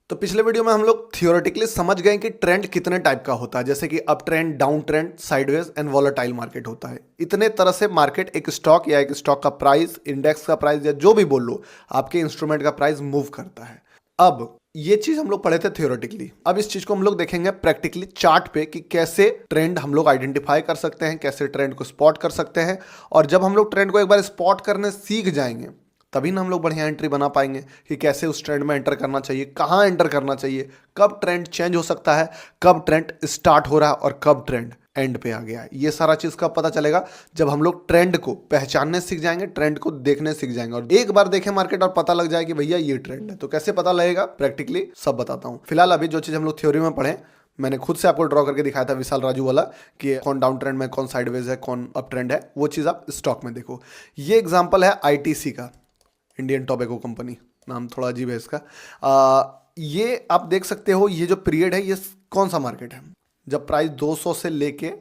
तो पिछले वीडियो में हम लोग थियोरेटिकली समझ गए कि ट्रेंड कितने टाइप का होता है, जैसे कि up trend, down trend, sideways and volatile market होता है। इतने तरह से मार्केट एक स्टॉक या एक स्टॉक का प्राइस, इंडेक्स का प्राइस या जो भी बोल लो, आपके इंस्ट्रूमेंट का प्राइस मूव करता है। अब ये चीज हम लोग पढ़े थे थियोरेटिकली, अब इस चीज को हम लोग देखेंगे प्रैक्टिकली चार्ट पे कि कैसे ट्रेंड हम लोग आइडेंटिफाई कर सकते हैं, कैसे ट्रेंड को स्पॉट कर सकते हैं। और जब हम लोग ट्रेंड को एक बार स्पॉट करने सीख जाएंगे तभी ना हम लोग बढ़िया एंट्री बना पाएंगे कि कैसे उस ट्रेंड में एंटर करना चाहिए, कहाँ एंटर करना चाहिए, कब ट्रेंड चेंज हो सकता है, कब ट्रेंड स्टार्ट हो रहा है और कब ट्रेंड एंड पे आ गया है। ये सारा चीज कब पता चलेगा? जब हम लोग ट्रेंड को पहचानने सीख जाएंगे, ट्रेंड को देखने सीख जाएंगे। और एक बार देखें मार्केट और पता लग जाए कि भैया ये ट्रेंड है, तो कैसे पता लगेगा प्रैक्टिकली सब बताता हूँ। फिलहाल अभी जो चीज हम लोग थ्योरी में पढ़े, मैंने खुद से आपको ड्रॉ करके दिखाया था विशाल राजू वाला कि कौन डाउन ट्रेंड में, कौन साइडवेज है, कौन अप ट्रेंड है, वो चीज आप स्टॉक में देखो। ये एग्जांपल है आईटीसी का, इंडियन टोबैको कंपनी, नाम थोड़ा अजीब है इसका। ये आप देख सकते हो, ये जो पीरियड है ये कौन सा मार्केट है? जब प्राइस 200 से लेके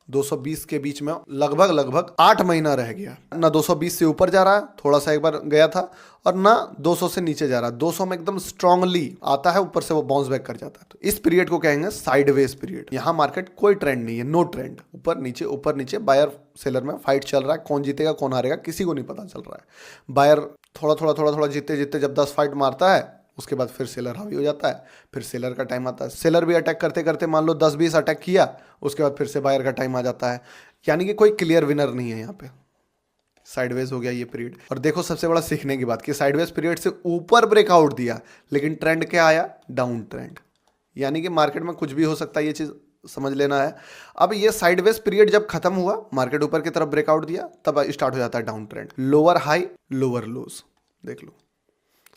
220 के बीच में लगभग 8 महीना रह गया, ना 220 से ऊपर जा रहा है, थोड़ा सा एक बार गया था, और ना 200 से नीचे जा रहा है। 200 में एकदम स्ट्रांगली आता है, ऊपर से वो बाउंस बैक कर जाता है। तो इस पीरियड को कहेंगे साइडवेज पीरियड। यहाँ मार्केट कोई ट्रेंड नहीं है, नो ट्रेंड, ऊपर नीचे बायर सेलर में फाइट चल रहा है। कौन जीतेगा कौन हारेगा किसी को नहीं पता चल रहा है। बायर थोड़ा जीतते जीतते जब 10 फाइट मारता है, उसके बाद फिर सेलर हावी हो जाता है, फिर सेलर का टाइम आता है। सेलर भी अटैक करते करते मान लो 10-20 अटैक किया, उसके बाद फिर से बायर का टाइम आ जाता है। यानी कि कोई क्लियर विनर नहीं है यहाँ पे। साइडवेज हो गया ये पीरियड। और देखो सबसे बड़ा सीखने की बात कि साइडवेज पीरियड से ऊपर ब्रेकआउट दिया, लेकिन ट्रेंड क्या आया? Down trend. यानी कि मार्केट में कुछ भी हो सकता है, ये चीज समझ लेना है। अब ये साइडवेज पीरियड जब खत्म हुआ, मार्केट ऊपर की तरफ ब्रेकआउट दिया, तब स्टार्ट हो जाता है down trend. Lower high, lower लोज, देख लो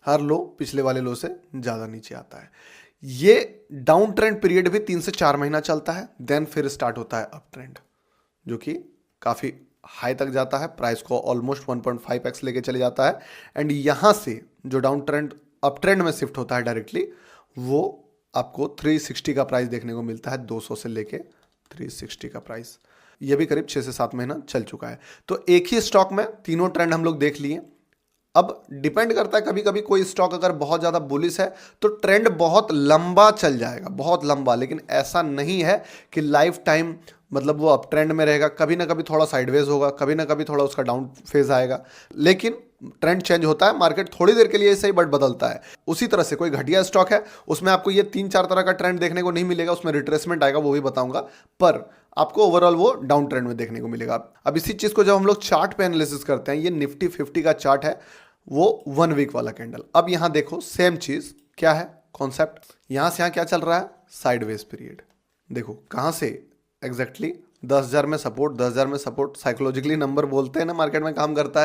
हर लो पिछले वाले लो से ज्यादा नीचे आता है। ये डाउन ट्रेंड पीरियड भी 3 से 4 महीना चलता है, देन फिर स्टार्ट होता है अप ट्रेंड, जो कि काफी हाई तक जाता है, प्राइस को ऑलमोस्ट 1.5x लेके चले जाता है। एंड यहां से जो डाउन ट्रेंड अप ट्रेंड में शिफ्ट होता है डायरेक्टली, वो आपको 360 का प्राइस देखने को मिलता है। 200 से लेके 360 का प्राइस, ये भी करीब 6 से 7 महीना चल चुका है। तो एक ही स्टॉक में तीनों ट्रेंड हम लोग देख लिए। अब डिपेंड करता है, कभी कभी कोई स्टॉक अगर बहुत ज़्यादा बुलिश है तो ट्रेंड बहुत लंबा चल जाएगा, बहुत लंबा। लेकिन ऐसा नहीं है कि लाइफ टाइम मतलब वो अप ट्रेंड में रहेगा। कभी ना कभी थोड़ा साइडवेज होगा, कभी ना कभी थोड़ा उसका डाउन फेज आएगा, लेकिन ट्रेंड चेंज होता है। मार्केट थोड़ी देर के लिए सही बट बदलता है। उसी तरह से कोई घटिया स्टॉक है, उसमें आपको ये 3-4 तरह का ट्रेंड देखने को नहीं मिलेगा, उसमें रिट्रेसमेंट आएगा, वो भी बताऊंगा, पर आपको ओवरऑल वो डाउन ट्रेंड में देखने को मिलेगा। अब इसी चीज को जब हम लोग चार्ट पे एनालिसिस करते हैं, ये निफ्टी 50 का चार्ट है, वो 1 वीक वाला कैंडल। अब यहां देखो सेम चीज क्या है, कॉन्सेप्ट। यहां से यहां क्या चल रहा है? Sideways period. देखो कहां से एग्जैक्टली 10,000 में सपोर्ट, 10,000 में सपोर्ट। साइकोलॉजिकली नंबर बोलते हैं ना, मार्केट में काम करता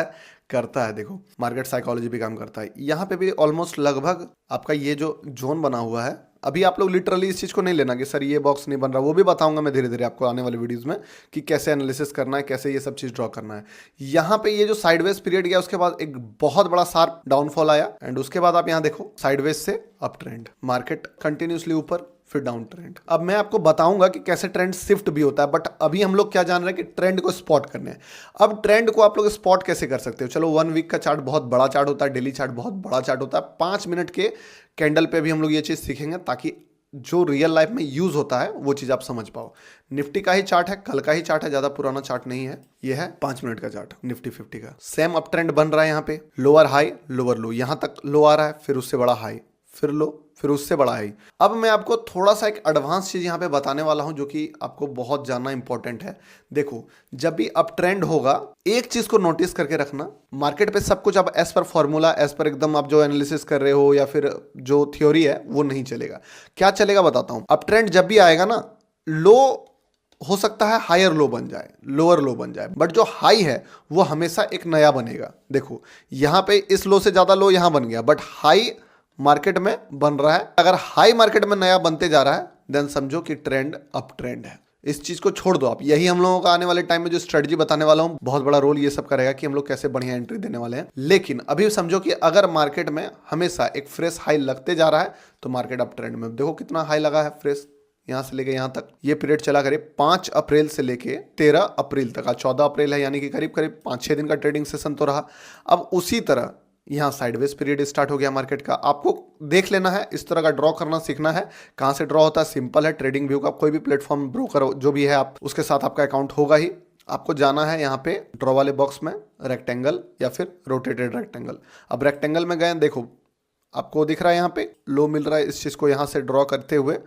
है। देखो मार्केट साइकोलॉजी भी काम करता है। यहाँ पे भी ऑलमोस्ट लगभग आपका ये जो जोन बना हुआ है, अभी आप लोग लिटरली इस चीज को नहीं लेना कि सर ये बॉक्स नहीं बन रहा, वो भी बताऊंगा मैं धीरे धीरे आपको आने वाले वीडियोस में कि कैसे एनालिसिस करना है, कैसे ये सब चीज ड्रॉ करना है। यहाँ पे ये जो साइडवेज पीरियड गया, उसके बाद एक बहुत बड़ा शार्प डाउनफॉल आया, एंड उसके बाद आप यहाँ देखो साइडवेज से अप ट्रेंड, मार्केट कंटिन्यूसली ऊपर, फिर डाउन ट्रेंड। अब मैं आपको बताऊंगा कि कैसे ट्रेंड शिफ्ट भी होता है, बट अभी हम लोग क्या जान रहे हैं कि ट्रेंड को स्पॉट करने हैं। अब ट्रेंड को आप लोग स्पॉट कैसे कर सकते हो? चलो 1 वीक का चार्ट बहुत बड़ा चार्ट होता है, डेली चार्ट बहुत बड़ा चार्ट होता है, 5 मिनट के कैंडल पे भी हम लोग ये चीज सीखेंगे, ताकि जो रियल लाइफ में यूज होता है वो चीज आप समझ पाओ। निफ्टी का ही चार्ट है, कल का ही चार्ट है, ज्यादा पुराना चार्ट नहीं है। ये है 5 मिनट का चार्ट निफ्टी 50 का। सेम अप ट्रेंड बन रहा है, यहाँ पे लोअर हाई, लोअर लो, यहां तक लो आ रहा है, फिर उससे बड़ा हाई, फिर लो, फिर उससे बड़ा हाई। अब मैं आपको थोड़ा सा एक एडवांस चीज यहाँ पे बताने वाला हूं, जो कि आपको बहुत जानना इंपॉर्टेंट है। देखो जब भी अप ट्रेंड होगा, एक चीज को नोटिस करके रखना, मार्केट पे सब कुछ अब as per formula, as per एकदम आप जो एनालिसिस कर रहे हो या फिर जो थ्योरी है वो नहीं चलेगा। क्या चलेगा बताता हूं। अप ट्रेंड जब भी आएगा ना, लो हो सकता है हायर लो बन जाए, लोअर लो बन जाए, बट जो हाई है वो हमेशा एक नया बनेगा। देखो यहां पे इस लो से ज्यादा लो यहां बन गया, बट हाई मार्केट में बन रहा है। अगर हाई मार्केट में नया बनते जा रहा है, देन समझो कि ट्रेंड अप ट्रेंड है। इस चीज को छोड़ दो आप। यही हम लोगों का आने वाले टाइम में जो स्ट्रेटजी बताने वाला हूं, बहुत बड़ा रोल ये सब करेगा कि हम लोग कैसे बढ़िया एंट्री देने वाले हैं। लेकिन अभी समझो कि अगर मार्केट में हमेशा एक फ्रेश हाई लगते जा रहा है, तो मार्केट अप ट्रेंड में। देखो कितना हाई लगा है फ्रेश, यहां से लेके यहां तक। ये पीरियड चला करीब 5 अप्रैल से लेके 13 अप्रैल तक। आज 14 अप्रैल है, यानी कि करीब करीब 5-6 दिन का ट्रेडिंग सेशन तो रहा। अब उसी तरह यहाँ साइडवेज पीरियड स्टार्ट हो गया मार्केट का। आपको देख लेना है, इस तरह का ड्रॉ करना सीखना है। कहाँ से ड्रॉ होता है, सिंपल है, ट्रेडिंग व्यू का कोई भी प्लेटफॉर्म ब्रोकर जो भी है आप उसके साथ आपका अकाउंट होगा ही। आपको जाना है यहाँ पे ड्रॉ वाले बॉक्स में, रेक्टेंगल या फिर रोटेटेड रेक्टेंगल। अब रेक्टेंगल में गए, देखो आपको दिख रहा है यहाँ पे लो मिल रहा है, इस चीज़ को यहाँ से ड्रॉ करते हुए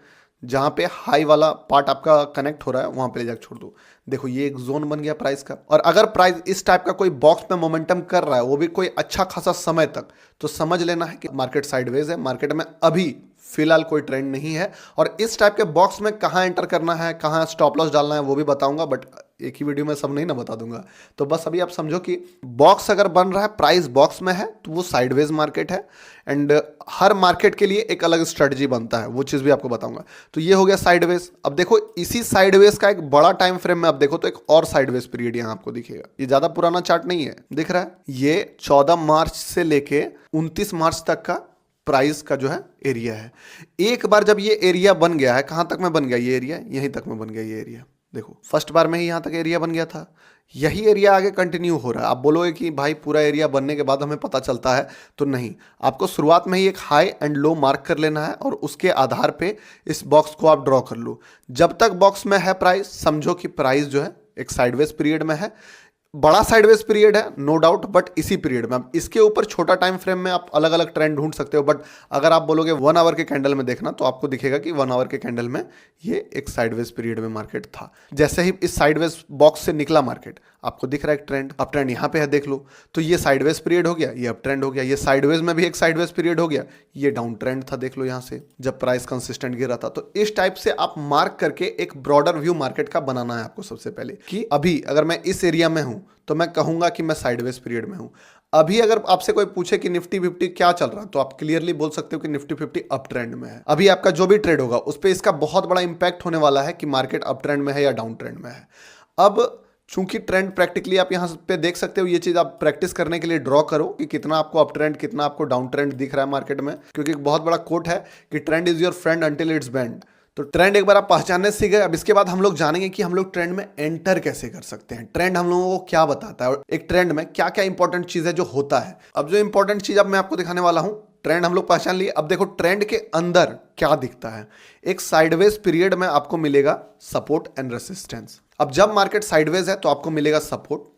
जहाँ पे हाई वाला पार्ट आपका कनेक्ट हो रहा है वहाँ पे ले जाकर छोड़ दो। देखो ये एक जोन बन गया प्राइस का। और अगर प्राइस इस टाइप का कोई बॉक्स में मोमेंटम कर रहा है, वो भी कोई अच्छा खासा समय तक, तो समझ लेना है कि मार्केट साइडवेज है, मार्केट में अभी फिलहाल कोई ट्रेंड नहीं है। और इस टाइप के बॉक्स में कहाँ एंटर करना है, कहाँ स्टॉप लॉस डालना है वो भी बताऊंगा, बट एक ही वीडियो में सब नहीं ना बता दूंगा। तो बस अभी आप समझो कि बॉक्स अगर बन रहा है, प्राइस बॉक्स में है, तो वो साइडवेज मार्केट है। एंड हर मार्केट के लिए एक अलग स्ट्रेटजी बनता है, वो चीज़ भी आपको बताऊंगा। तो ये हो गया साइडवेज। अब देखो इसी साइडवेज का एक बड़ा टाइम फ्रेम में आप देखो तो एक और साइडवेज पीरियड यहाँ आपको दिखेगा। ये ज़्यादा पुराना चार्ट नहीं है, दिख रहा है, ये 14 मार्च से लेके 29 मार्च तक का प्राइस का जो है एरिया है। एक बार जब ये एरिया बन गया है, कहां तक में बन गया ये एरिया, यहीं तक में बन गया ये एरिया। देखो फर्स्ट बार में ही यहां तक एरिया बन गया था, यही एरिया आगे कंटिन्यू हो रहा है। आप बोलोगे कि भाई पूरा एरिया बनने के बाद हमें पता चलता है, तो नहीं, आपको शुरुआत में ही एक हाई एंड लो मार्क कर लेना है और उसके आधार पे इस बॉक्स को आप ड्रॉ कर लो। जब तक बॉक्स में है प्राइस, समझो कि प्राइस जो है एक साइडवेज पीरियड में है। बड़ा साइडवेज पीरियड है नो डाउट, बट इसी पीरियड में अब इसके ऊपर छोटा टाइम फ्रेम में आप अलग अलग ट्रेंड ढूंढ सकते हो। बट अगर आप बोलोगे 1 आवर के कैंडल में देखना, तो आपको दिखेगा कि 1 आवर के कैंडल में ये एक साइडवेज पीरियड में मार्केट था। जैसे ही इस साइडवेज बॉक्स से निकला मार्केट, आपको दिख रहा है एक ट्रेंड, अब ट्रेंड यहाँ पे है, देख लो। तो ये साइडवेज पीरियड हो गया, ये अप ट्रेंड हो गया। ये साइडवेज में भी एक साइडवेज पीरियड हो गया, ये डाउन ट्रेंड था, देख लो यहाँ से जब प्राइस कंसिस्टेंट गिरा था। तो इस टाइप से आप मार्क करके एक ब्रॉडर व्यू मार्केट का बनाना है आपको सबसे पहले, कि अभी अगर मैं इस एरिया में हूं तो मैं कहूंगा कि मैं साइडवेज पीरियड में हूं। अभी अगर आपसे कोई पूछे कि निफ्टी 50 क्या चल रहा है, तो आप क्लियरली बोल सकते हो कि निफ्टी 50 अप ट्रेंड में है। अभी आपका जो भी ट्रेड होगा उस पर इसका बहुत बड़ा इंपैक्ट होने वाला है कि मार्केट अप ट्रेंड में है या डाउन ट्रेंड में है। अब चूंकि ट्रेंड प्रैक्टिकली आप यहाँ पे देख सकते हो, ये चीज आप प्रैक्टिस करने के लिए ड्रॉ करो कि कितना आपको अप ट्रेंड, कितना आपको डाउन ट्रेंड दिख रहा है मार्केट में। क्योंकि एक बहुत बड़ा कोट है कि trend is your friend until it's bend. तो ट्रेंड एक बार आप पहचानने सीख गए, अब इसके बाद हम लोग जानेंगे कि हम लोग ट्रेंड में एंटर कैसे कर सकते हैं, ट्रेंड हम लोगों को क्या बताता है और एक ट्रेंड में क्या क्या इंपॉर्टेंट चीज है जो होता है। अब जो इंपॉर्टेंट चीज अब मैं आपको दिखाने वाला हूं, ट्रेंड हम लोग पहचान लिए। अब देखो ट्रेंड के अंदर क्या दिखता है। एक साइडवेज पीरियड में आपको मिलेगा सपोर्ट एंड रेसिस्टेंस। अब जब मार्केट साइडवेज है तो आपको मिलेगा सपोर्ट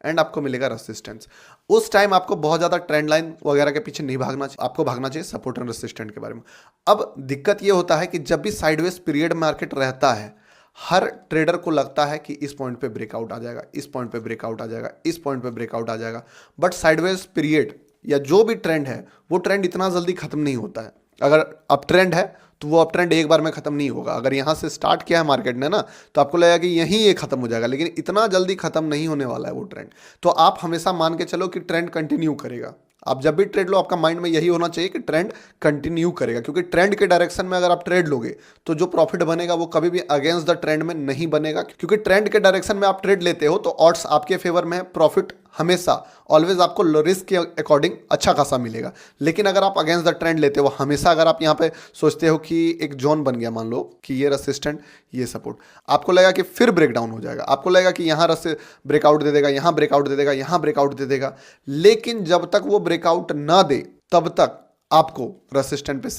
एंड आपको मिलेगा रेसिस्टेंस। उस टाइम आपको बहुत ज्यादा ट्रेंड लाइन वगैरह के पीछे नहीं भागना चाहिए, आपको भागना चाहिए सपोर्ट एंड रेसिस्टेंट के बारे में। अब दिक्कत ये होता है कि जब भी साइडवेज पीरियड मार्केट रहता है, हर ट्रेडर को लगता है कि इस पॉइंट पे ब्रेकआउट आ जाएगा, इस पॉइंट पे ब्रेकआउट आ जाएगा, इस पॉइंट पे ब्रेकआउट आ जाएगा। बट साइडवेज पीरियड या जो भी ट्रेंड है, वो ट्रेंड इतना जल्दी खत्म नहीं होता है। अगर अप ट्रेंड है तो वो अप ट्रेंड एक बार में खत्म नहीं होगा। अगर यहाँ से स्टार्ट किया है मार्केट ने ना, तो आपको लगेगा कि यहीं ये खत्म हो जाएगा, लेकिन इतना जल्दी खत्म नहीं होने वाला है वो ट्रेंड। तो आप हमेशा मान के चलो कि ट्रेंड कंटिन्यू करेगा। आप जब भी ट्रेड लो, आपका माइंड में यही होना चाहिए कि ट्रेंड कंटिन्यू करेगा, क्योंकि ट्रेंड के डायरेक्शन में अगर आप ट्रेड लोगे तो जो प्रॉफिट बनेगा वो कभी भी अगेंस्ट द ट्रेंड में नहीं बनेगा। क्योंकि ट्रेंड के डायरेक्शन में आप ट्रेड लेते हो तो ऑड्स आपके फेवर में है, प्रॉफिट हमेशा ऑलवेज आपको रिस्क के अकॉर्डिंग अच्छा खासा मिलेगा। लेकिन अगर आप अगेंस्ट द ट्रेंड लेते हो, हमेशा अगर आप यहाँ पे सोचते हो कि एक जोन बन गया, मान लो कि ये रेसिस्टेंट, ये सपोर्ट, आपको लगेगा कि फिर ब्रेकडाउन हो जाएगा, आपको लगेगा कि यहाँ ब्रेकआउट दे देगा, यहाँ ब्रेकआउट दे देगा, यहाँ ब्रेकआउट दे देगा। लेकिन जब तक वो ब्रेकआउट ना दे, तब तक आपको रेसिस्टेंट पे